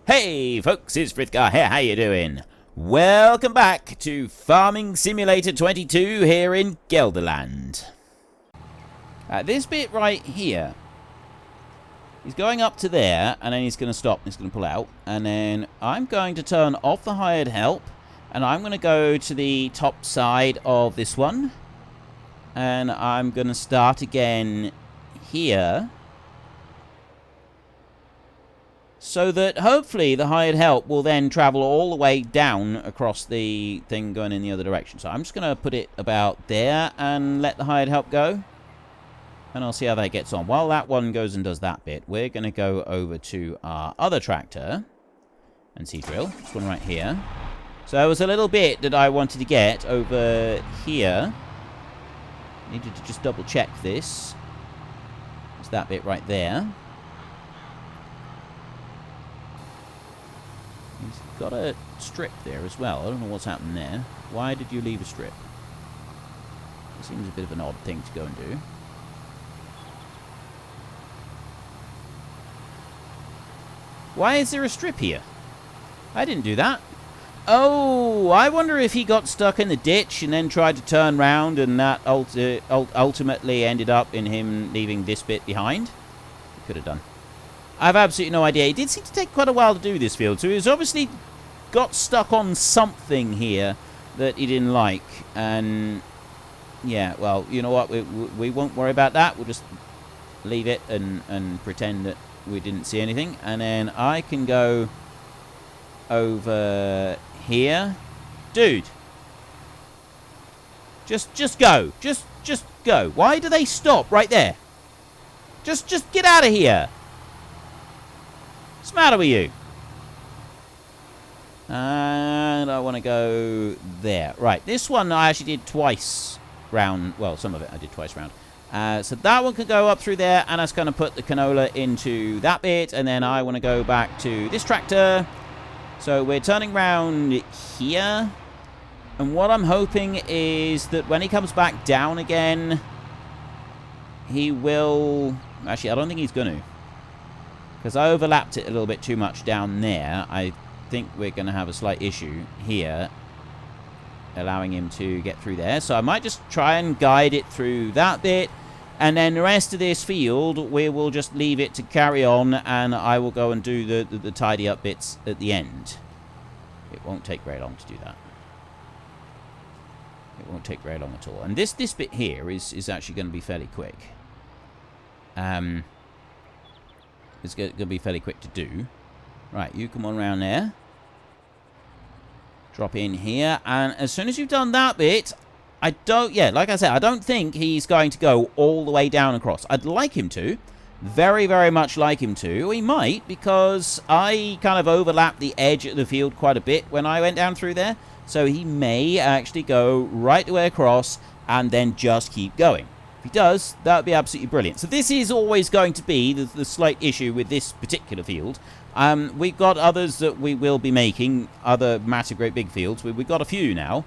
Hey folks, it's Frithgar here, how you doing? Welcome back to Farming Simulator 22 here in Gelderland. This bit right here, he's going up to there, and then he's going to stop, he's going to pull out, and then I'm going to turn off the hired help, and I'm going to go to the top side of this one, and I'm going to start again here, so that hopefully the hired help will then travel all the way down across the thing going in the other direction. So I'm just going to put it about there and let the hired help go. And I'll see how that gets on. While that one goes and does that bit, we're going to go over to our other tractor and see drill. This one right here. So there was a little bit that I wanted to get over here. Needed to just double check this. It's that bit right there. He's got a strip there as well. I don't know what's happened there. Why did you leave a strip? It seems a bit of an odd thing to go and do. Why is there a strip here? I didn't do that. Oh, I wonder if he got stuck in the ditch and then tried to turn round, and that ultimately ended up in him leaving this bit behind. He could have done. I have absolutely no idea. It did seem to take quite a while to do this field, so he's obviously got stuck on something here that he didn't like. And yeah, well, you know what? We won't worry about that. We'll just leave it and pretend that we didn't see anything. And then I can go over here. Dude. Just go. Just go. Why do they stop right there? Just get out of here. What's the matter with you? And I want to go there. Right, this one I actually did twice round. Well, some of it I did twice round. So that one can go up through there, and that's going to put the canola into that bit. And then I want to go back to this tractor. So we're turning round here. And what I'm hoping is that when he comes back down again, he will... Actually, I don't think he's going to. Because I overlapped it a little bit too much down there. I think we're going to have a slight issue here, allowing him to get through there. So I might just try and guide it through that bit. And then the rest of this field, we will just leave it to carry on. And I will go and do the tidy up bits at the end. It won't take very long to do that. It won't take very long at all. And this bit here is actually going to be fairly quick. It's going to be fairly quick to do. Right, you come on around there. Drop in here. And as soon as you've done that bit, like I said, I don't think he's going to go all the way down across. I'd like him to. Very, very much like him to. He might, because I kind of overlapped the edge of the field quite a bit when I went down through there. So he may actually go right the way across and then just keep going. If he does, that would be absolutely brilliant. So this is always going to be the slight issue with this particular field. We've got others that we will be making, other massive, great big fields. We've got a few now.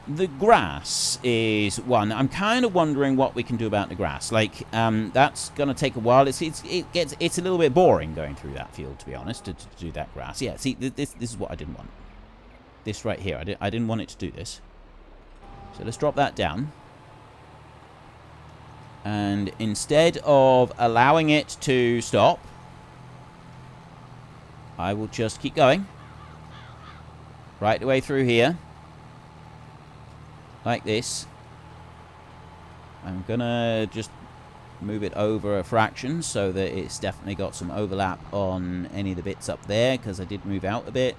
The grass is one. I'm kind of wondering what we can do about the grass. Like, that's going to take a while. It's a little bit boring going through that field, to be honest, to do that grass. Yeah, see, this is what I didn't want. This right here, I didn't want it to do this. So let's drop that down. And instead of allowing it to stop, I will just keep going. Right the way through here. Like this. I'm going to just move it over a fraction so that it's definitely got some overlap on any of the bits up there, because I did move out a bit.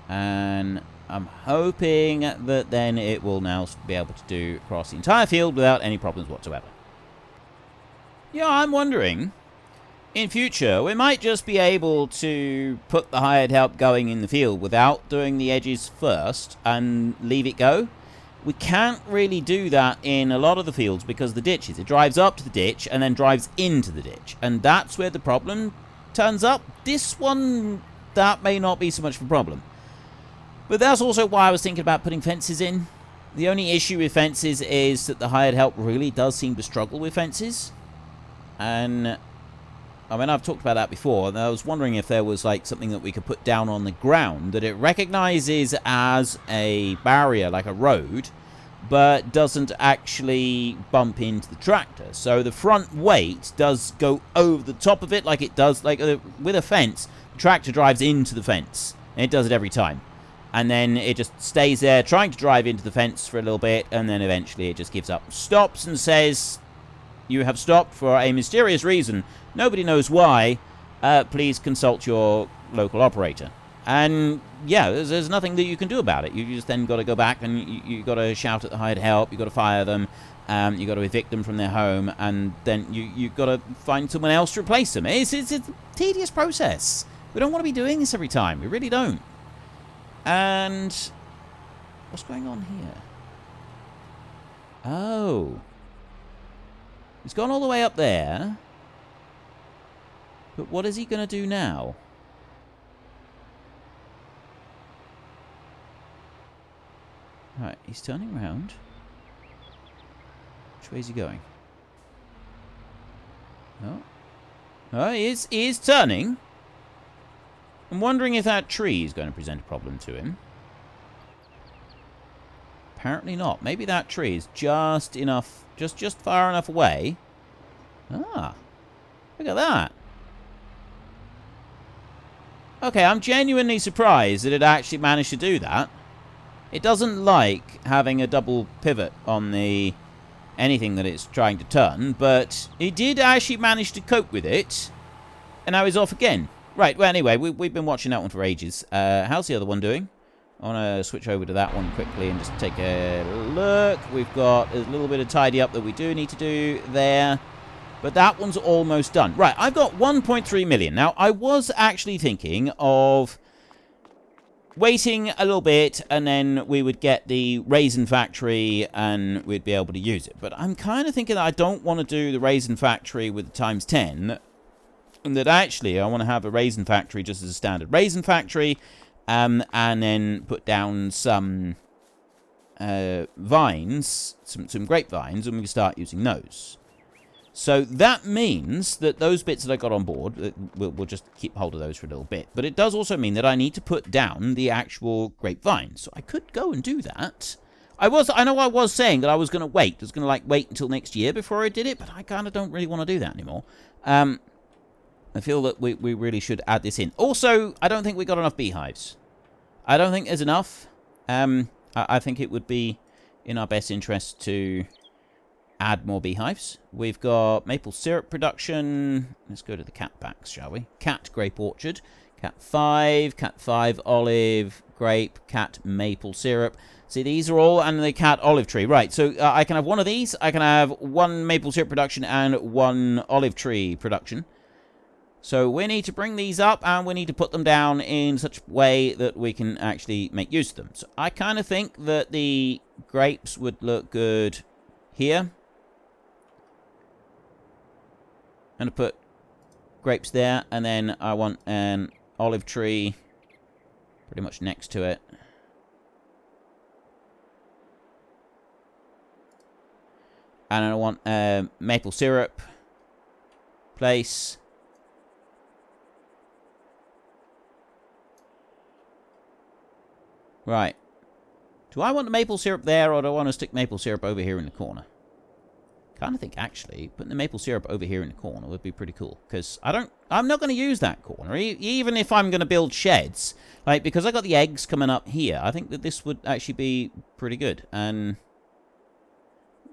And I'm hoping that then it will now be able to do across the entire field without any problems whatsoever. Yeah, I'm wondering, in future, we might just be able to put the hired help going in the field without doing the edges first and leave it go. We can't really do that in a lot of the fields because of the ditches. It drives up to the ditch and then drives into the ditch. And that's where the problem turns up. This one, that may not be so much of a problem. But that's also why I was thinking about putting fences in. The only issue with fences is that the hired help really does seem to struggle with fences. And I mean, I've talked about that before, and I was wondering if there was, like, something that we could put down on the ground that it recognizes as a barrier, like a road, but doesn't actually bump into the tractor. So the front weight does go over the top of it like it does, like with a fence. The tractor drives into the fence, and it does it every time. And then it just stays there trying to drive into the fence for a little bit, and then eventually it just gives up, stops and says, "You have stopped for a mysterious reason. Nobody knows why. Please consult your local operator." And yeah, there's nothing that you can do about it. You just then got to go back and you got to shout at the hired help. You got to fire them. You got to evict them from their home, and then you got to find someone else to replace them. It's a tedious process. We don't want to be doing this every time. We really don't. And what's going on here? Oh. He's gone all the way up there. But what is he going to do now? Right, he's turning around. Which way is he going? Oh. Oh, he is turning. I'm wondering if that tree is going to present a problem to him. Apparently not. Maybe that tree is just enough, just far enough away. Ah, look at that. Okay, I'm genuinely surprised that it actually managed to do that. It doesn't like having a double pivot on the anything that it's trying to turn, but it did actually manage to cope with it, and now he's off again. Right, well, anyway, we've been watching that one for ages. How's the other one doing? I want to switch over to that one quickly and just take a look. We've got a little bit of tidy up that we do need to do there. But that one's almost done. Right, I've got 1.3 million. Now, I was actually thinking of waiting a little bit, and then we would get the raisin factory and we'd be able to use it. But I'm kind of thinking that I don't want to do the raisin factory with the times 10. And that actually I want to have a raisin factory just as a standard raisin factory, and then put down some vines, some grapevines, and we can start using those. So that means that those bits that I got on board, we'll just keep hold of those for a little bit. But it does also mean that I need to put down the actual grapevine. So I could go and do that. I know I was saying that I was going to wait. I was going to, like, wait until next year before I did it, but I kind of don't really want to do that anymore. I feel that we really should add this in. Also, I don't think we got enough beehives. I don't think there's enough. I think it would be in our best interest to add more beehives. We've got maple syrup production. Let's go to the cat packs, shall we? Cat grape orchard. Cat 5 olive, grape, cat maple syrup. See, these are all, and the cat olive tree. Right, so I can have one of these. I can have one maple syrup production and one olive tree production. So we need to bring these up, and we need to put them down in such a way that we can actually make use of them. So I kind of think that the grapes would look good here. I'm going to put grapes there, and then I want an olive tree pretty much next to it. And I want a maple syrup place. Right. Do I want the maple syrup there, or do I want to stick maple syrup over here in the corner? Kind of think, actually, putting the maple syrup over here in the corner would be pretty cool. Because I'm not going to use that corner. Even if I'm going to build sheds. Like, because I got the eggs coming up here, I think that this would actually be pretty good. And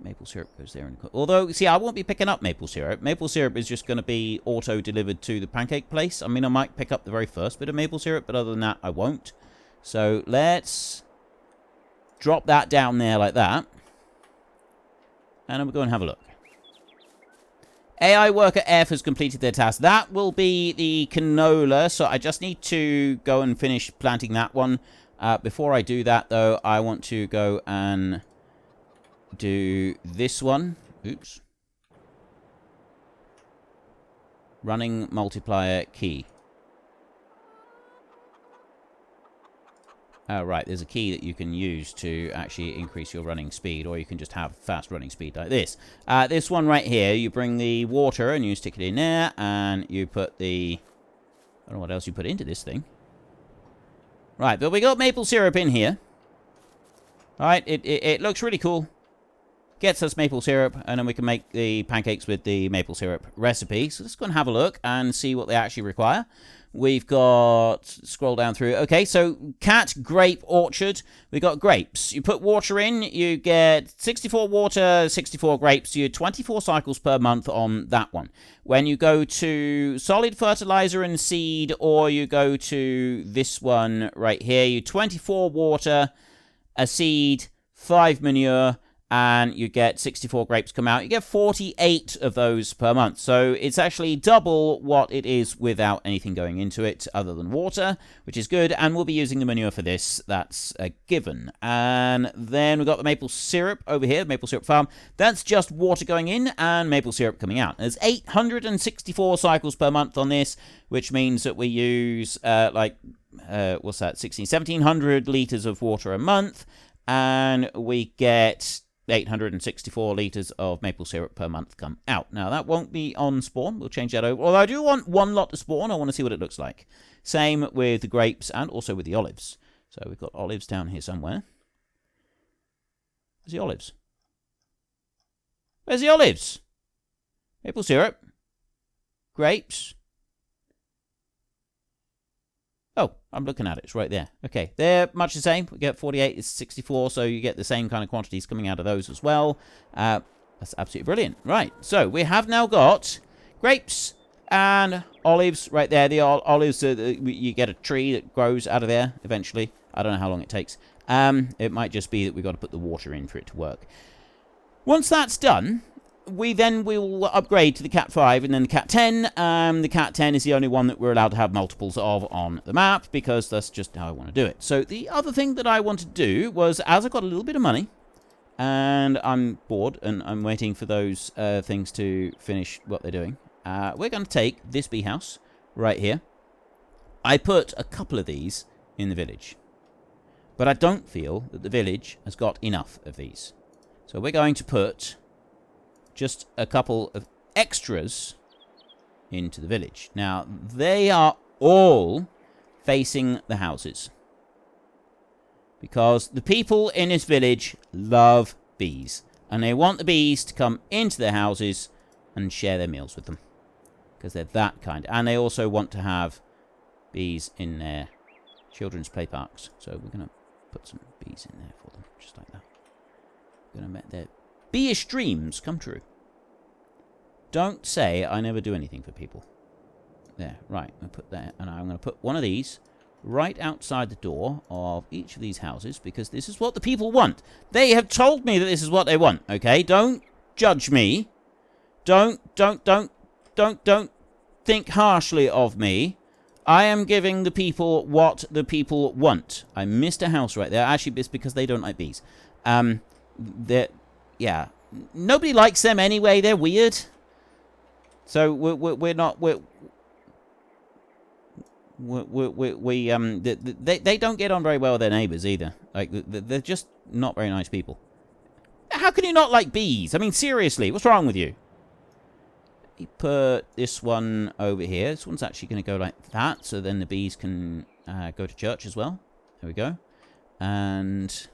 maple syrup goes there in the corner. Although, see, I won't be picking up maple syrup. Maple syrup is just going to be auto-delivered to the pancake place. I mean, I might pick up the very first bit of maple syrup, but other than that, I won't. So let's drop that down there like that. And then we'll go and have a look. AI Worker F has completed their task. That will be the canola. So I just need to go and finish planting that one. Before I do that, though, I want to go and do this one. Oops. Running multiplier key. Right, there's a key that you can use to actually increase your running speed, or you can just have fast running speed like this. This one right here, you bring the water and you stick it in there, and you put the... I don't know what else you put into this thing. Right, but we got maple syrup in here. Alright, it looks really cool. Gets us maple syrup, and then we can make the pancakes with the maple syrup recipe. So let's go and have a look and see what they actually require. We've got, scroll down through. Okay, so cat grape orchard. We got grapes. You put water in, you get 64 water, 64 grapes. You 24 cycles per month on that one. When you go to solid fertilizer and seed, or you go to this one right here, you 24 water, a seed, 5 manure, and you get 64 grapes come out. You get 48 of those per month. So it's actually double what it is without anything going into it other than water, which is good. And we'll be using the manure for this. That's a given. And then we've got the maple syrup over here, maple syrup farm. That's just water going in and maple syrup coming out. There's 864 cycles per month on this, which means that we use what's that, 1700 liters of water a month. And we get 864 litres of maple syrup per month come out. Now, that won't be on spawn. We'll change that over. Although I do want one lot to spawn. I want to see what it looks like. Same with the grapes and also with the olives. So we've got olives down here somewhere. Where's the olives? Where's the olives? Maple syrup. Grapes. Oh, I'm looking at it. It's right there. Okay, they're much the same. We get 48, it's 64, so you get the same kind of quantities coming out of those as well. That's absolutely brilliant. Right, so we have now got grapes and olives right there. The olives, you get a tree that grows out of there eventually. I don't know how long it takes. It might just be that we've got to put the water in for it to work. Once that's done, we then will upgrade to the Cat 5 and then the Cat 10. The Cat 10 is the only one that we're allowed to have multiples of on the map, because that's just how I want to do it. So the other thing that I want to do was, as I've got a little bit of money, and I'm bored, and I'm waiting for those things to finish what they're doing, we're going to take this bee house right here. I put a couple of these in the village, but I don't feel that the village has got enough of these. So we're going to put just a couple of extras into the village. Now, they are all facing the houses, because the people in this village love bees, and they want the bees to come into their houses and share their meals with them, because they're that kind. And they also want to have bees in their children's play parks. So we're going to put some bees in there for them, just like that. We're going to make their bee-ish dreams come true. Don't say I never do anything for people. There, right, I'm going to put there, and I'm going to put one of these right outside the door of each of these houses, because this is what the people want. They have told me that this is what they want, okay? Don't judge me. Don't think harshly of me. I am giving the people what the people want. I missed a house right there. Actually, it's because they don't like bees. Yeah. Nobody likes them anyway. They're weird. So they don't get on very well with their neighbors either. Like, they're just not very nice people. How can you not like bees? I mean, seriously, what's wrong with you? You put this one over here. This one's actually going to go like that, so then the bees can go to church as well. There we go. And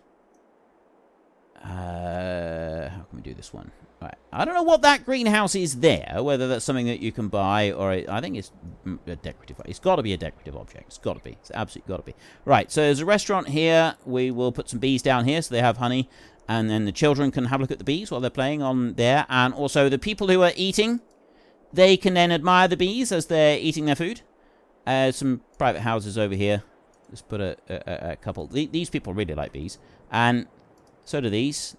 how can we do this one? Right. I don't know what that greenhouse is there, whether that's something that you can buy, or I think it's a decorative. It's got to be a decorative object. It's got to be. It's absolutely got to be. Right, so there's a restaurant here. We will put some bees down here so they have honey, and then the children can have a look at the bees while they're playing on there, and also the people who are eating, they can then admire the bees as they're eating their food. Some private houses over here. Let's put a couple. These people really like bees, and so do these.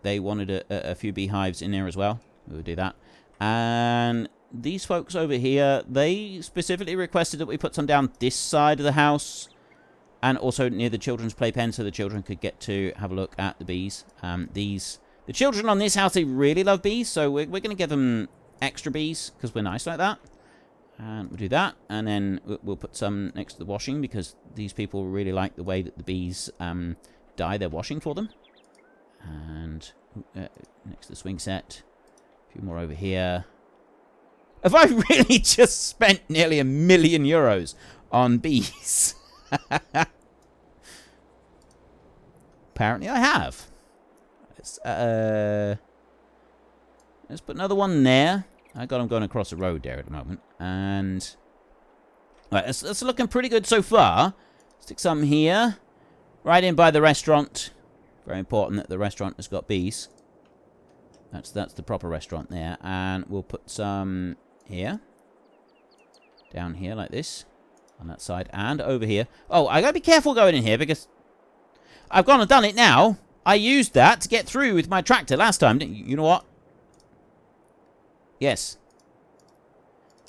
They wanted a few beehives in there as well. We'll do that. And these folks over here, they specifically requested that we put some down this side of the house, and also near the children's playpen, so the children could get to have a look at the bees. The children on this house, they really love bees, so we're going to give them extra bees, because we're nice like that. And we'll do that. And then we'll put some next to the washing, because these people really like the way that the bees dye their washing for them. And next to the swing set. A few more over here. Have I really just spent nearly €1 million on bees? Apparently I have. Let's put another one there. I got them going across the road there at the moment. And right, it's looking pretty good so far. Stick some here. Right in by the restaurant. Very important that the restaurant has got bees. That's the proper restaurant there. And we'll put some here. Down here like this. On that side. And over here. Oh, I gotta be careful going in here, because I've gone and done it now. I used that to get through with my tractor last time. You know what? Yes.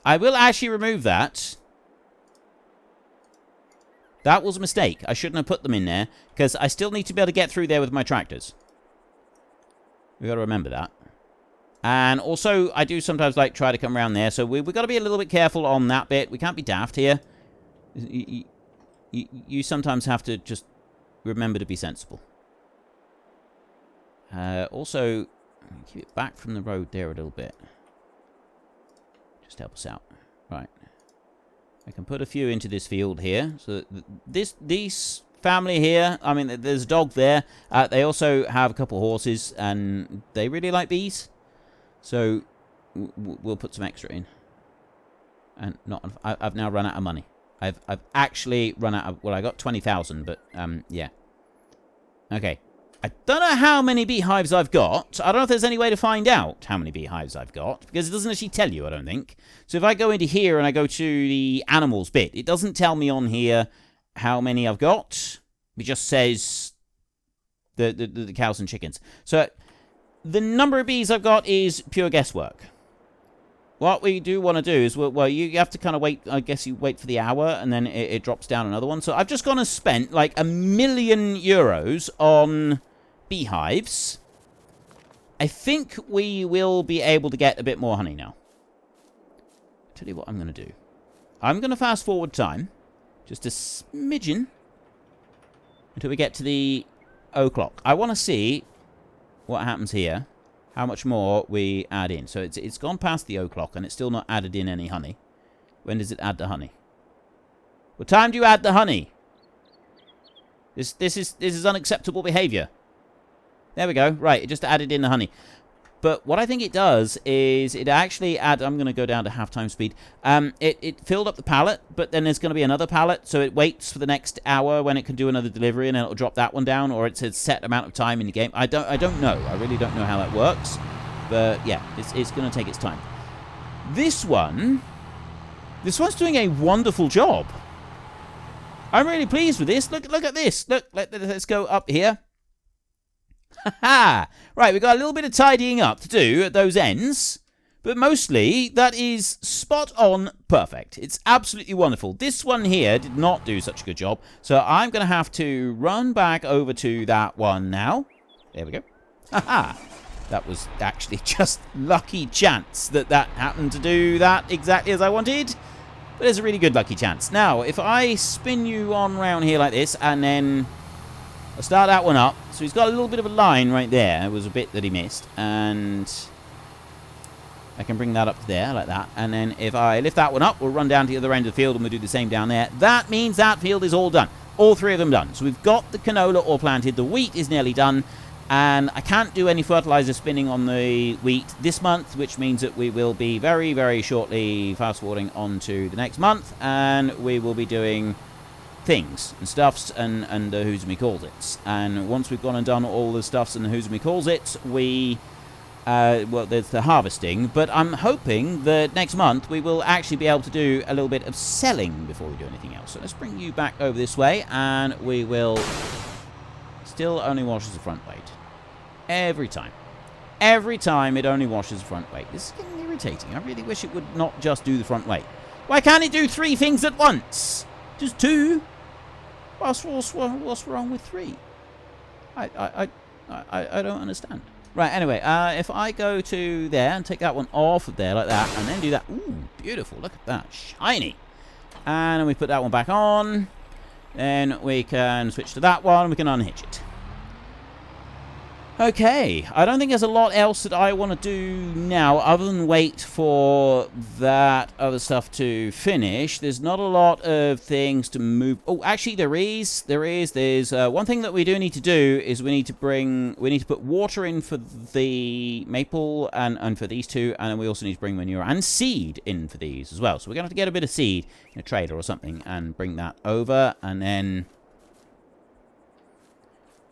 I will actually remove that. That was a mistake. I shouldn't have put them in there, because I still need to be able to get through there with my tractors. We've got to remember that. And also, I do sometimes like try to come around there, so we've got to be a little bit careful on that bit. We can't be daft here. You sometimes have to just remember to be sensible. Also, keep it back from the road there a little bit. Just help us out. Right. I can put a few into this field here. So these family here, I mean, there's a dog there. They also have a couple of horses, and they really like bees. So we'll put some extra in. And I've now run out of money. I've actually run out of, well, I got 20,000, but yeah. Okay. I don't know how many beehives I've got. I don't know if there's any way to find out how many beehives I've got, because it doesn't actually tell you, I don't think. So if I go into here and I go to the animals bit, it doesn't tell me on here how many I've got. It just says the cows and chickens. So the number of bees I've got is pure guesswork. What we do want to do is, well, you have to kind of wait. I guess you wait for the hour, and then it drops down another one. So I've just gone and spent like €1 million on beehives. I think we will be able to get a bit more honey now. Tell you what I'm going to do. I'm going to fast forward time, just a smidgen, until we get to the o'clock. I want to see what happens here. How much more we add in. So it's gone past the o'clock, and it's still not added in any honey. When does it add the honey? What time do you add the honey? This is unacceptable behavior. There we go. Right, it just added in the honey. But what I think it does is it actually add. I'm going to go down to half-time speed. It filled up the pallet, but then there's going to be another pallet, so it waits for the next hour when it can do another delivery, and then it'll drop that one down, or it's a set amount of time in the game. I don't know. I really don't know how that works. But yeah, it's going to take its time. This one's doing a wonderful job. I'm really pleased with this. Look at this. Look, let's go up here. Ha! Right, we've got a little bit of tidying up to do at those ends, but mostly that is spot on perfect. It's absolutely wonderful. This one here did not do such a good job, so I'm going to have to run back over to that one now. There we go. Ha! That was actually just lucky chance that happened to do that exactly as I wanted, but there's a really good lucky chance. Now, if I spin you on round here like this, and then I'll start that one up. So he's got a little bit of a line right there. It was a bit that he missed. And I can bring that up to there like that. And then if I lift that one up, we'll run down to the other end of the field, and we'll do the same down there. That means that field is all done. All three of them done. So we've got the canola all planted. The wheat is nearly done. And I can't do any fertilizer spinning on the wheat this month, which means that we will be very, very shortly fast-forwarding on to the next month. And we will be doing things and stuffs and who's and me calls it. And once we've gone and done all the stuffs and the who's and me calls it, we well, there's the harvesting, but I'm hoping that next month we will actually be able to do a little bit of selling before we do anything else. So let's bring you back over this way, and we will still only washes the front weight every time it only washes the front weight. This is getting irritating. I really wish it would not just do the front weight. Why can't it do 3 things at once? Just 2? What's wrong with 3? I don't understand. Right, anyway, if I go to there and take that one off of there like that, and then do that. Ooh, beautiful. Look at that. Shiny. And then we put that one back on. Then we can switch to that one. We can unhitch it. Okay, I don't think there's a lot else that I want to do now other than wait for that other stuff to finish. There's not a lot of things to move. Oh, actually there is. There's one thing that we do need to do is we need to put water in for the maple and for these two, and then we also need to bring manure and seed in for these as well. So we're going to have to get a bit of seed in a trailer or something and bring that over, and then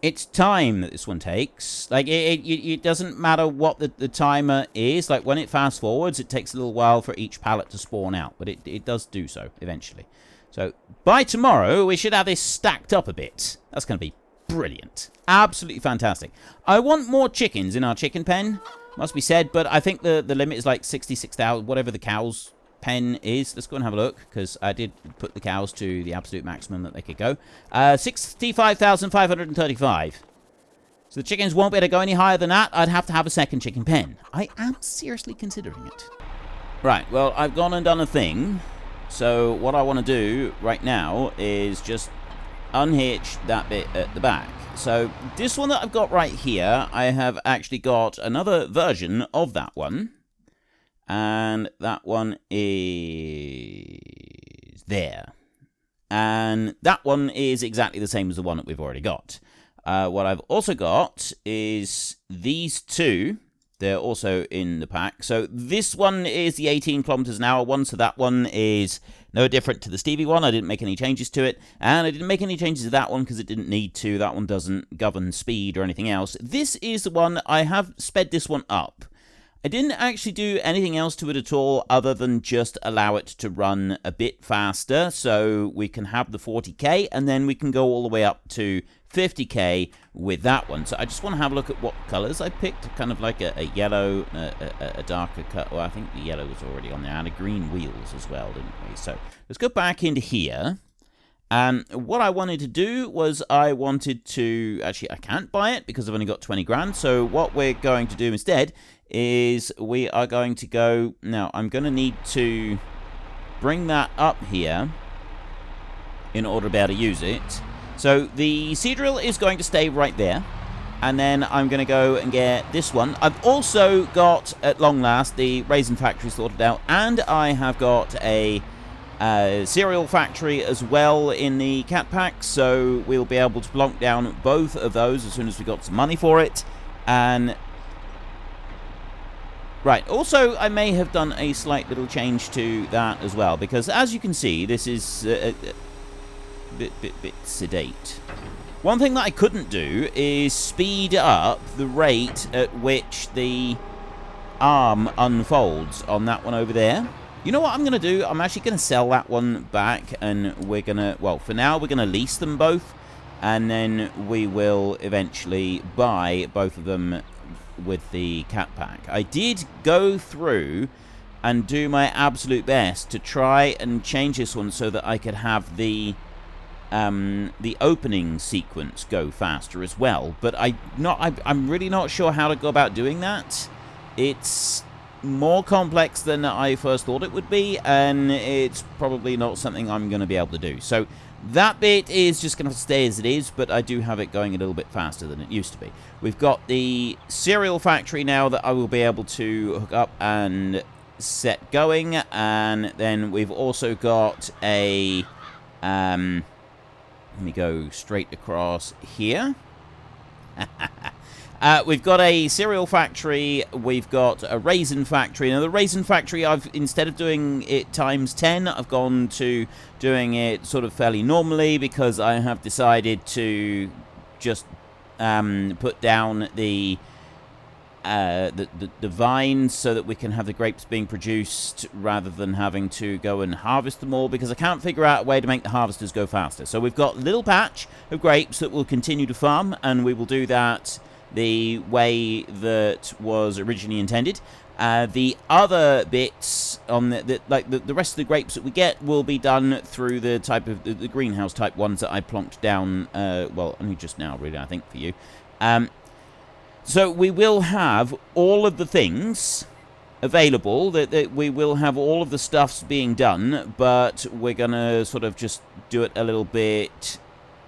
it's time that this one takes. Like, it doesn't matter what the timer is. Like, when it fast forwards, it takes a little while for each pallet to spawn out. But it does do so, eventually. So, by tomorrow, we should have this stacked up a bit. That's going to be brilliant. Absolutely fantastic. I want more chickens in our chicken pen, must be said. But I think the limit is like 66,000, whatever the cows' pen is. Let's go and have a look, because I did put the cows to the absolute maximum that they could go. 65,535. So the chickens won't be able to go any higher than that. I'd have to have a second chicken pen. I am seriously considering it. Right, well, I've gone and done a thing. So what I want to do right now is just unhitch that bit at the back. So this one that I've got right here, I have actually got another version of that one. And that one is there. And that one is exactly the same as the one that we've already got. What I've also got is these two. They're also in the pack. So this one is the 18 kilometers an hour one. So that one is no different to the Stevie one. I didn't make any changes to it. And I didn't make any changes to that one because it didn't need to. That one doesn't govern speed or anything else. This is the one. I have sped this one up. I didn't actually do anything else to it at all other than just allow it to run a bit faster so we can have the 40k and then we can go all the way up to 50k with that one. So I just want to have a look at what colors I picked, kind of like a yellow, a darker cut. Well, I think the yellow was already on there, and a green wheels as well, didn't we? So let's go back into here. And what I wanted to do was I wanted to... Actually, I can't buy it because I've only got 20 grand. So what we're going to do instead is we are going to go... Now, I'm going to need to bring that up here in order to be able to use it. So the seed drill is going to stay right there. And then I'm going to go and get this one. I've also got, at long last, the raisin factory sorted out. And I have got a... cereal factory as well in the cat pack, so we'll be able to plonk down both of those as soon as we got some money for it. And right, also I may have done a slight little change to that as well, because as you can see, this is a bit sedate. One thing that I couldn't do is speed up the rate at which the arm unfolds on that one over there. You know what I'm going to do? I'm actually going to sell that one back, and we're going to... Well, for now, we're going to lease them both, and then we will eventually buy both of them with the cat pack. I did go through and do my absolute best to try and change this one so that I could have the opening sequence go faster as well, but I'm really not sure how to go about doing that. It's more complex than I first thought it would be, and it's probably not something I'm going to be able to do. So that bit is just going to stay as it is, but I do have it going a little bit faster than it used to be. We've got the cereal factory now that I will be able to hook up and set going, and then we've also got a... let me go straight across here. We've got a cereal factory, we've got a raisin factory. Now, the raisin factory, instead of doing it times 10, I've gone to doing it sort of fairly normally because I have decided to just put down the vines so that we can have the grapes being produced rather than having to go and harvest them all, because I can't figure out a way to make the harvesters go faster. So we've got a little patch of grapes that we'll continue to farm, and we will do that the way that was originally intended. The other bits on the rest of the grapes that we get will be done through the type of the greenhouse type ones that I plonked down. Well, only just now, really, I think, for you. So we will have all of the things available, that we will have all of the stuffs being done, but we're going to sort of just do it a little bit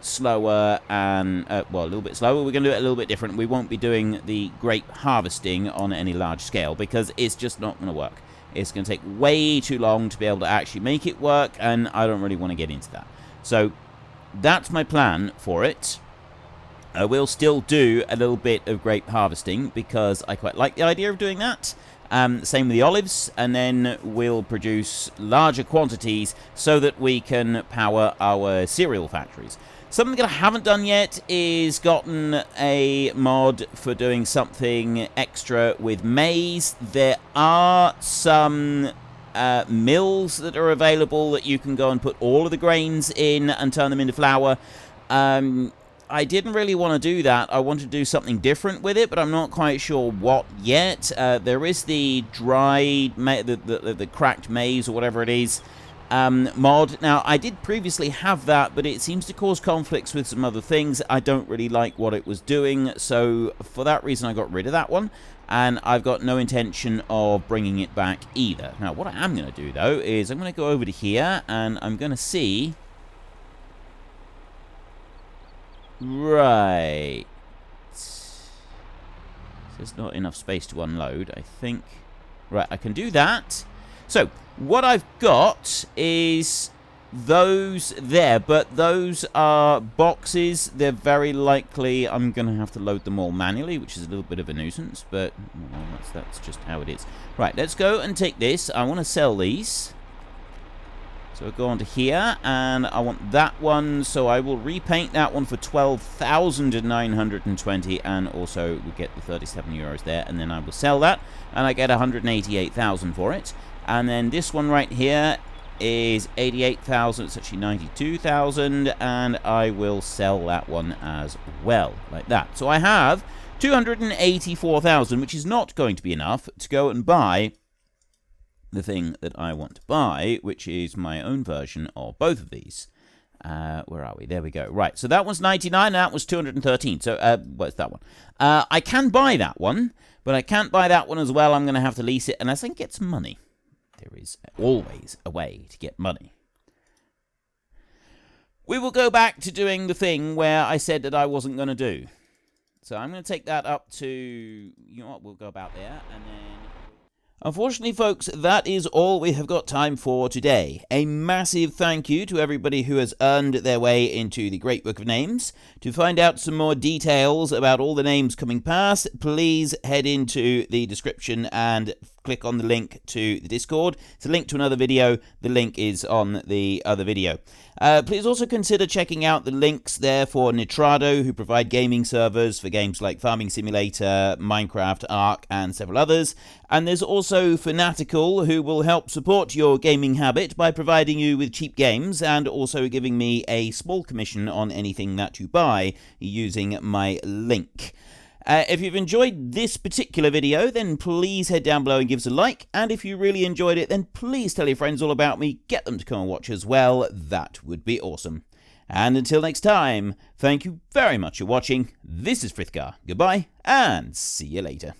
slower and, well, a little bit slower. We're going to do it a little bit different. We won't be doing the grape harvesting on any large scale because it's just not going to work. It's going to take way too long to be able to actually make it work, and I don't really want to get into that. So that's my plan for it. I will still do a little bit of grape harvesting because I quite like the idea of doing that. Same with the olives, and then we'll produce larger quantities so that we can power our cereal factories. Something that I haven't done yet is gotten a mod for doing something extra with maize. There are some mills that are available that you can go and put all of the grains in and turn them into flour. I didn't really want to do that. I wanted to do something different with it, but I'm not quite sure what yet. There is the dried, the cracked maize or whatever it is mod. Now, I did previously have that, but it seems to cause conflicts with some other things. I don't really like what it was doing, so for that reason I got rid of that one, and I've got no intention of bringing it back either. Now, what I am going to do, though, is I'm going to go over to here, and I'm going to see... Right. There's not enough space to unload, I think. Right, I can do that. So, what I've got is those there, but those are boxes. They're very likely I'm going to have to load them all manually, which is a little bit of a nuisance, but well, that's just how it is. Right, let's go and take this. I want to sell these. So I'll go on to here, and I want that one, so I will repaint that one for 12,920, and also we get the 37 euros there, and then I will sell that, and I get 188,000 for it. And then this one right here is 88,000, it's actually 92,000, and I will sell that one as well, like that. So I have 284,000, which is not going to be enough to go and buy the thing that I want to buy, which is my own version of both of these. Where are we? There we go. Right, so that one's 99, that was 213. So, what's that one? I can buy that one, but I can't buy that one as well. I'm going to have to lease it, and I think get some money. There is always a way to get money. We will go back to doing the thing where I said that I wasn't going to do. So I'm going to take that up to, you know what, we'll go about there, and then... Unfortunately, folks, that is all we have got time for today. A massive thank you to everybody who has earned their way into the Great Book of Names. To find out some more details about all the names coming past, please head into the description and click on the link to the Discord. It's a link to another video. The link is on the other video. Please also consider checking out the links there for Nitrado, who provide gaming servers for games like Farming Simulator, Minecraft, Ark, and several others. And there's also Fanatical, who will help support your gaming habit by providing you with cheap games and also giving me a small commission on anything that you buy using my link. If you've enjoyed this particular video, then please head down below and give us a like. And if you really enjoyed it, then please tell your friends all about me. Get them to come and watch as well. That would be awesome. And until next time, thank you very much for watching. This is Frithgar. Goodbye, and see you later.